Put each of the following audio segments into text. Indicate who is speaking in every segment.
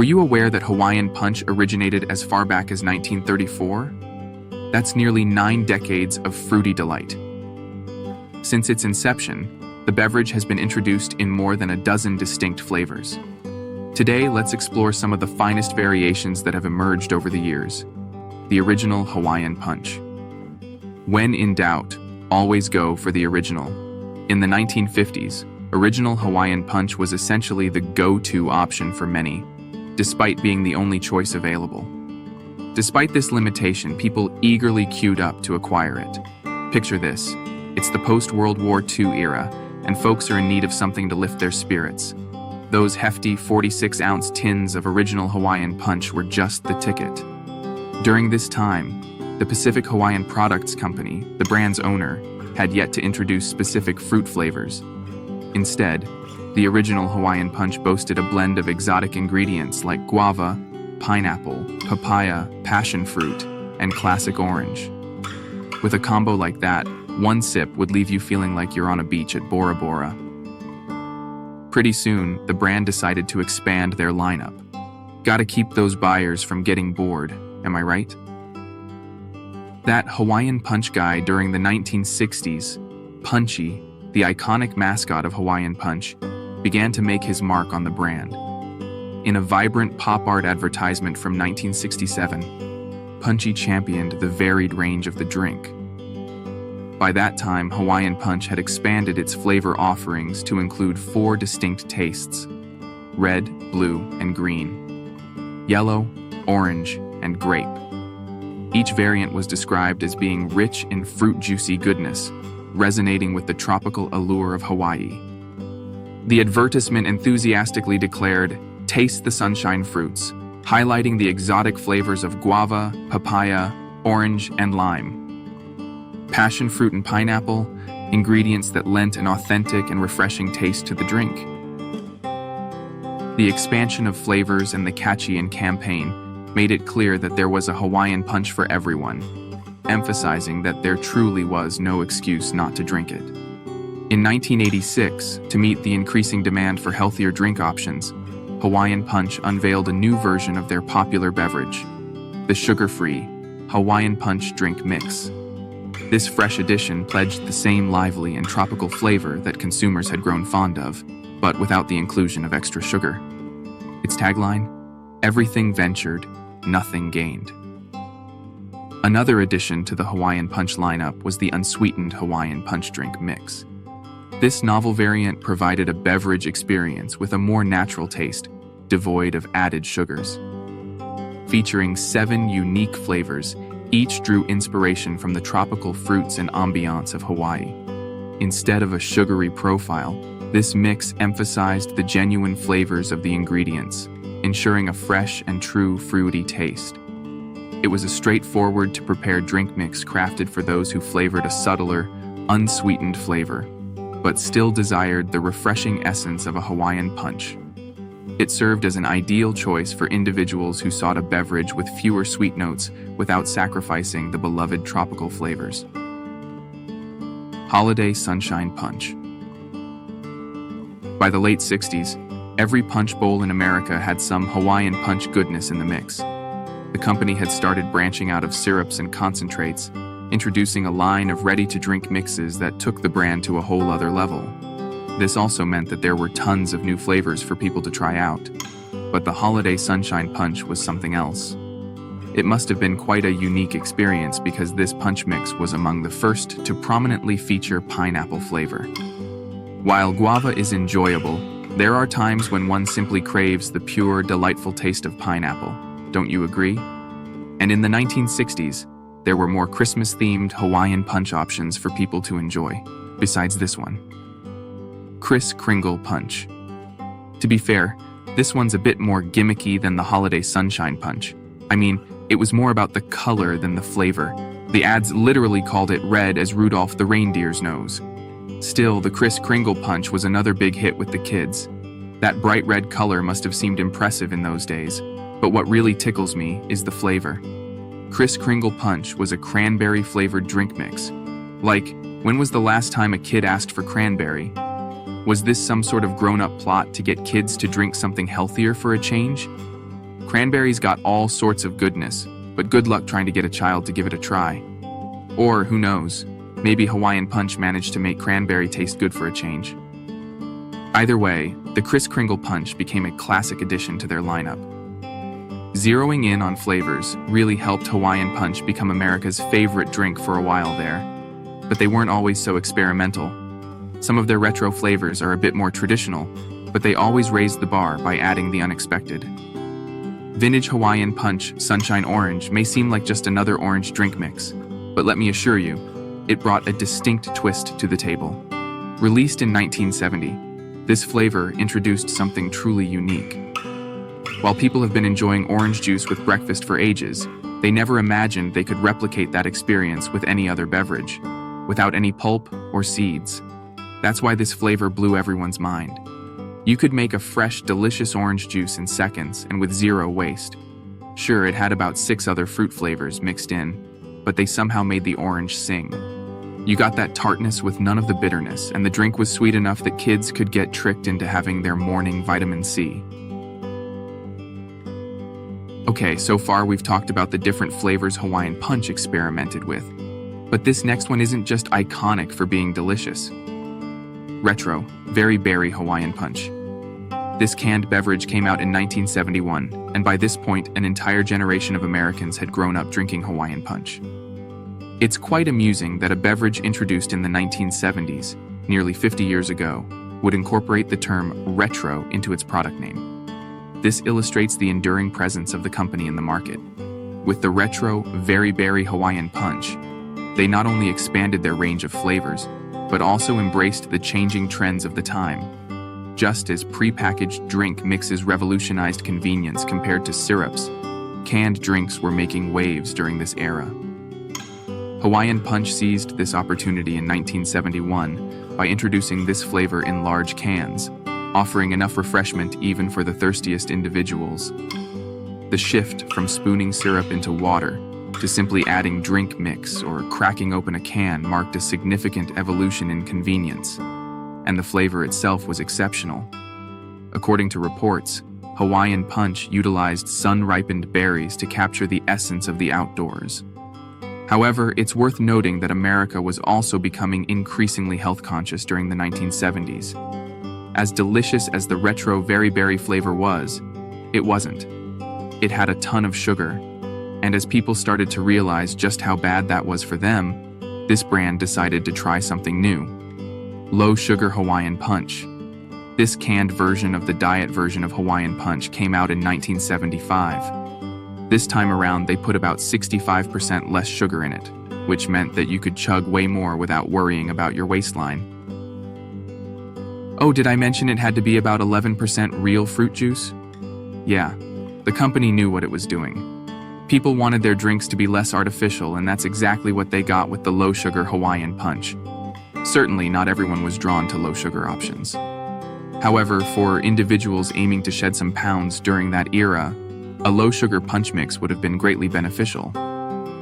Speaker 1: Were you aware that Hawaiian Punch originated as far back as 1934? That's nearly 9 decades of fruity delight. Since its inception, the beverage has been introduced in more than a dozen distinct flavors. Today, let's explore some of the finest variations that have emerged over the years. The original Hawaiian Punch. When in doubt, always go for the original. In the 1950s, original Hawaiian Punch was essentially the go-to option for many, despite being the only choice available. Despite this limitation, people eagerly queued up to acquire it. Picture this. It's the post-World War II era, and folks are in need of something to lift their spirits. Those hefty 46-ounce tins of original Hawaiian Punch were just the ticket. During this time, the Pacific Hawaiian Products Company, the brand's owner, had yet to introduce specific fruit flavors. Instead, the original Hawaiian Punch boasted a blend of exotic ingredients like guava, pineapple, papaya, passion fruit, and classic orange. With a combo like that, one sip would leave you feeling like you're on a beach at Bora Bora. Pretty soon, the brand decided to expand their lineup. Gotta keep those buyers from getting bored, am I right? That Hawaiian Punch guy during the 1960s, Punchy, the iconic mascot of Hawaiian Punch, began to make his mark on the brand. In a vibrant pop art advertisement from 1967, Punchy championed the varied range of the drink. By that time, Hawaiian Punch had expanded its flavor offerings to include 4 distinct tastes: red, blue, and green, yellow, orange, and grape. Each variant was described as being rich in fruit-juicy goodness, resonating with the tropical allure of Hawaii. The advertisement enthusiastically declared, "Taste the sunshine fruits," highlighting the exotic flavors of guava, papaya, orange, and lime. Passion fruit and pineapple, ingredients that lent an authentic and refreshing taste to the drink. The expansion of flavors and the catchy campaign made it clear that there was a Hawaiian Punch for everyone, emphasizing that there truly was no excuse not to drink it. In 1986, to meet the increasing demand for healthier drink options, Hawaiian Punch unveiled a new version of their popular beverage, the sugar-free Hawaiian Punch drink mix. This fresh addition pledged the same lively and tropical flavor that consumers had grown fond of, but without the inclusion of extra sugar. Its tagline, "Everything ventured, nothing gained." Another addition to the Hawaiian Punch lineup was the unsweetened Hawaiian Punch drink mix. This novel variant provided a beverage experience with a more natural taste, devoid of added sugars. Featuring 7 unique flavors, each drew inspiration from the tropical fruits and ambiance of Hawaii. Instead of a sugary profile, this mix emphasized the genuine flavors of the ingredients, ensuring a fresh and true fruity taste. It was a straightforward to prepare drink mix crafted for those who flavored a subtler, unsweetened flavor, but still desired the refreshing essence of a Hawaiian Punch. It served as an ideal choice for individuals who sought a beverage with fewer sweet notes without sacrificing the beloved tropical flavors. Holiday Sunshine Punch. By the late 60s, every punch bowl in America had some Hawaiian Punch goodness in the mix. The company had started branching out of syrups and concentrates, introducing a line of ready-to-drink mixes that took the brand to a whole other level. This also meant that there were tons of new flavors for people to try out. But the Holiday Sunshine Punch was something else. It must have been quite a unique experience because this punch mix was among the first to prominently feature pineapple flavor. While guava is enjoyable, there are times when one simply craves the pure, delightful taste of pineapple. Don't you agree? And in the 1960s, there were more Christmas-themed Hawaiian Punch options for people to enjoy, besides this one. Kris Kringle Punch. To be fair, this one's a bit more gimmicky than the Holiday Sunshine Punch. I mean, it was more about the color than the flavor. The ads literally called it red as Rudolph the reindeer's nose. Still, the Kris Kringle Punch was another big hit with the kids. That bright red color must have seemed impressive in those days, but what really tickles me is the flavor. Kris Kringle Punch was a cranberry-flavored drink mix. Like, when was the last time a kid asked for cranberry? Was this some sort of grown-up plot to get kids to drink something healthier for a change? Cranberries got all sorts of goodness, but good luck trying to get a child to give it a try. Or, who knows, maybe Hawaiian Punch managed to make cranberry taste good for a change. Either way, the Kris Kringle Punch became a classic addition to their lineup. Zeroing in on flavors really helped Hawaiian Punch become America's favorite drink for a while there, but they weren't always so experimental. Some of their retro flavors are a bit more traditional, but they always raised the bar by adding the unexpected. Vintage Hawaiian Punch Sunshine Orange may seem like just another orange drink mix, but let me assure you, it brought a distinct twist to the table. Released in 1970, this flavor introduced something truly unique. While people have been enjoying orange juice with breakfast for ages, they never imagined they could replicate that experience with any other beverage, without any pulp or seeds. That's why this flavor blew everyone's mind. You could make a fresh, delicious orange juice in seconds and with zero waste. Sure, it had about 6 other fruit flavors mixed in, but they somehow made the orange sing. You got that tartness with none of the bitterness, and the drink was sweet enough that kids could get tricked into having their morning vitamin C. Okay, so far we've talked about the different flavors Hawaiian Punch experimented with, but this next one isn't just iconic for being delicious. Retro, Very Berry Hawaiian Punch. This canned beverage came out in 1971, and by this point, an entire generation of Americans had grown up drinking Hawaiian Punch. It's quite amusing that a beverage introduced in the 1970s, nearly 50 years ago, would incorporate the term retro into its product name. This illustrates the enduring presence of the company in the market. With the retro, Very Berry Hawaiian Punch, they not only expanded their range of flavors, but also embraced the changing trends of the time. Just as prepackaged drink mixes revolutionized convenience compared to syrups, canned drinks were making waves during this era. Hawaiian Punch seized this opportunity in 1971 by introducing this flavor in large cans, offering enough refreshment even for the thirstiest individuals. The shift from spooning syrup into water to simply adding drink mix or cracking open a can marked a significant evolution in convenience, and the flavor itself was exceptional. According to reports, Hawaiian Punch utilized sun-ripened berries to capture the essence of the outdoors. However, it's worth noting that America was also becoming increasingly health-conscious during the 1970s. As delicious as the retro Very Berry flavor was, it wasn't. It had a ton of sugar, and as people started to realize just how bad that was for them, this brand decided to try something new. Low-sugar Hawaiian Punch. This canned version of the diet version of Hawaiian Punch came out in 1975. This time around, they put about 65% less sugar in it, which meant that you could chug way more without worrying about your waistline. Oh, did I mention it had to be about 11% real fruit juice? Yeah, the company knew what it was doing. People wanted their drinks to be less artificial, and that's exactly what they got with the low-sugar Hawaiian Punch. Certainly, not everyone was drawn to low-sugar options. However, for individuals aiming to shed some pounds during that era, a low-sugar punch mix would have been greatly beneficial.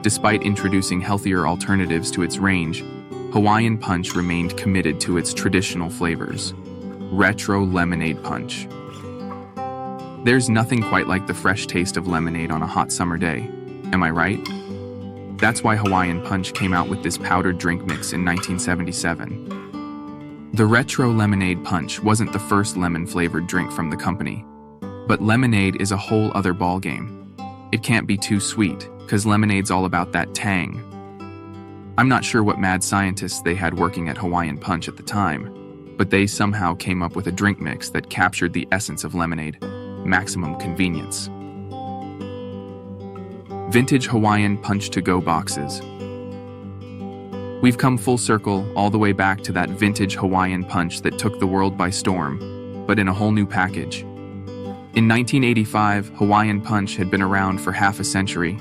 Speaker 1: Despite introducing healthier alternatives to its range, Hawaiian Punch remained committed to its traditional flavors. Retro Lemonade Punch. There's nothing quite like the fresh taste of lemonade on a hot summer day, am I right? That's why Hawaiian Punch came out with this powdered drink mix in 1977. The Retro Lemonade Punch wasn't the first lemon-flavored drink from the company. But lemonade is a whole other ballgame. It can't be too sweet, because lemonade's all about that tang. I'm not sure what mad scientists they had working at Hawaiian Punch at the time, but they somehow came up with a drink mix that captured the essence of lemonade, maximum convenience. Vintage Hawaiian Punch to-go boxes. We've come full circle all the way back to that vintage Hawaiian Punch that took the world by storm, but in a whole new package. In 1985, Hawaiian Punch had been around for half a century,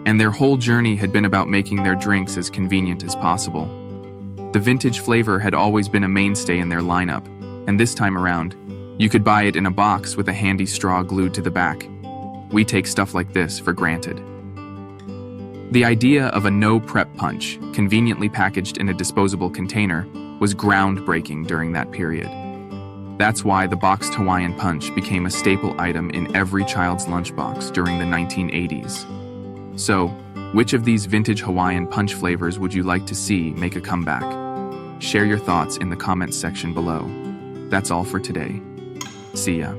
Speaker 1: and their whole journey had been about making their drinks as convenient as possible. The vintage flavor had always been a mainstay in their lineup, and this time around, you could buy it in a box with a handy straw glued to the back. We take stuff like this for granted. The idea of a no-prep punch, conveniently packaged in a disposable container, was groundbreaking during that period. That's why the boxed Hawaiian Punch became a staple item in every child's lunchbox during the 1980s. So, which of these vintage Hawaiian Punch flavors would you like to see make a comeback? Share your thoughts in the comments section below. That's all for today. See ya.